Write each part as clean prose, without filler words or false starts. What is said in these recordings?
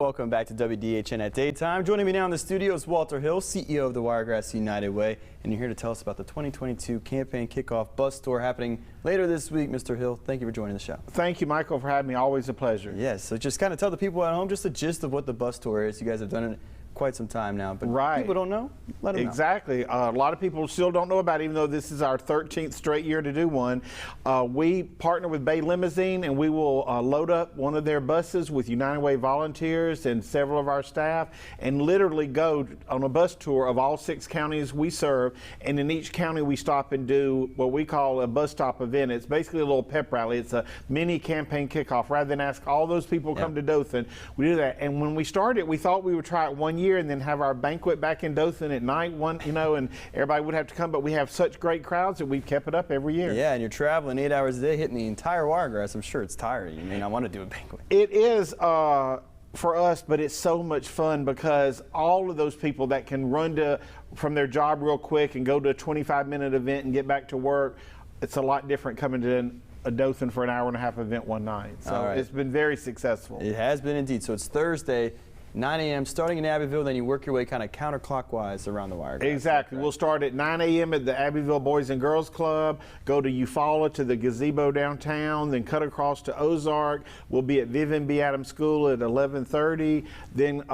Welcome back to WDHN at Daytime. Joining me now in the studio is Walter Hill, CEO of the Wiregrass United Way, and you're here to tell us about the 2022 campaign kickoff bus tour happening later this week. Mr. Hill, thank you for joining the show. Thank you, Michael, for having me. Always a pleasure. Yes, so just kind of tell the people at home just the gist of what the bus tour is. You guys have done it quite some time now, but people don't know. Let them know. Exactly. A lot of people still don't know about it, even though this is our 13th straight year to do one. We partner with Bay Limousine, and we will load up one of their buses with United Way volunteers and several of our staff, and literally go on a bus tour of all 6 counties we serve. And in each county, we stop and do what we call a bus stop event. It's basically a little pep rally. It's a mini campaign kickoff. Rather than ask all those people to come to Dothan, we do that. And when we started, we thought we would try it 1 year and then have our banquet back in Dothan at night, and everybody would have to come, but we have such great crowds that we've kept it up every year. Yeah, and you're traveling 8 hours a day, hitting the entire Wiregrass. I'm sure it's tiring. You may not want to do a banquet. It is for us, but it's so much fun because all of those people that can run from their job real quick and go to a 25-minute event and get back to work, it's a lot different coming to a Dothan for an hour-and-a-half event one night. So It's been very successful. It has been indeed. So it's Thursday, 9 a.m. starting in Abbeville, then you work your way kind of counterclockwise around the Wiregrass. Exactly. We'll start at 9 a.m. at the Abbeville Boys and Girls Club, go to Eufaula to the gazebo downtown, then cut across to Ozark. We'll be at Vivian B. Adams School at 11:30, then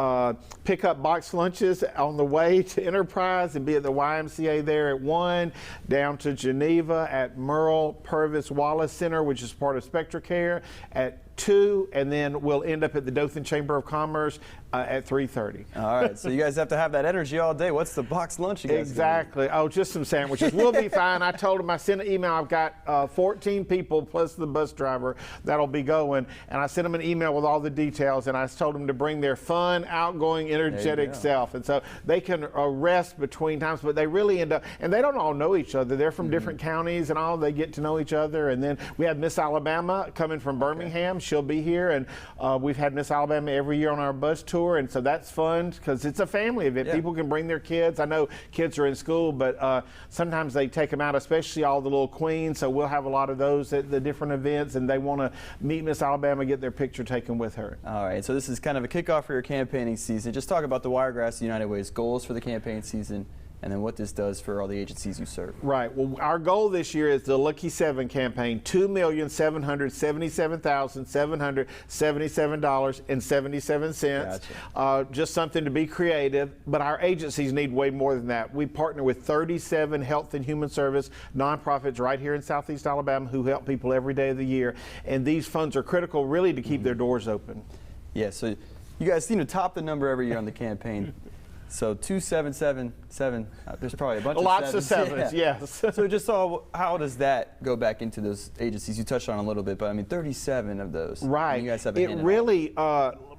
pick up box lunches on the way to Enterprise and be at the YMCA there at 1, down to Geneva at Merle Purvis Wallace Center, which is part of Spectra Care, at 2, and then we'll end up at the Dothan Chamber of Commerce at 3:30. All right, so you guys have to have that energy all day. What's the box lunch you guys Exactly. Oh, just some sandwiches. We'll be fine. I told him, I sent an email. I've got 14 people plus the bus driver that'll be going, and I sent them an email with all the details, and I told them to bring their fun, outgoing, energetic self, and so they can rest between times, but they really end up, and they don't all know each other. They're from different counties and all. They get to know each other, and then we have Miss Alabama coming from Birmingham. She'll be here, and we've had Miss Alabama every year on our bus tour, and so that's fun because it's a family event. People can bring their kids. I know kids are in school, but sometimes they take them out, especially all the little queens, so we'll have a lot of those at the different events, and they want to meet Miss Alabama, get their picture taken with her. All right, so this is kind of a kickoff for your campaigning season. Just talk about the Wiregrass United Way's goals for the campaign season, and then what this does for all the agencies you serve. Right. Well, our goal this year is the Lucky 7 campaign, $2,777,777.77. Gotcha. Just something to be creative, but our agencies need way more than that. We partner with 37 health and human service nonprofits right here in Southeast Alabama who help people every day of the year, and these funds are critical really to keep their doors open. Yeah, so you guys seem to top the number every year on the campaign. So 2777, there's probably a bunch Lots of sevens. Lots of sevens, yes. So just how does that go back into those agencies? You touched on a little bit, but I mean 37 of those. Right. You guys have it really,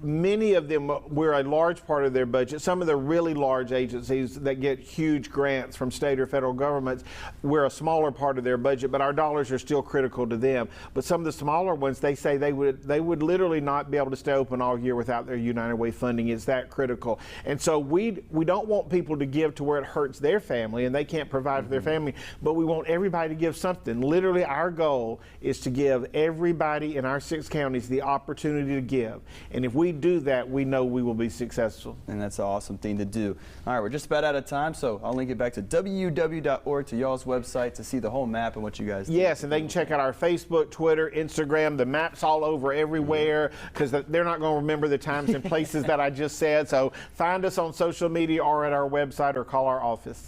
many of them, we're a large part of their budget. Some of the really large agencies that get huge grants from state or federal governments, we're a smaller part of their budget, but our dollars are still critical to them. But some of the smaller ones, they say they would literally not be able to stay open all year without their United Way funding. It's that critical. And so we don't want people to give to where it hurts their family and they can't provide for their family, but we want everybody to give something. Literally, our goal is to give everybody in our 6 counties the opportunity to give. And if we do that, we know we will be successful. And that's an awesome thing to do. All right, we're just about out of time, so I'll link it back to www.org, to y'all's website, to see the whole map and what you guys do. Yes, and they can check out our Facebook, Twitter, Instagram. The map's all over everywhere because they're not going to remember the times and places that I just said. So find us on social media or at our website or call our office.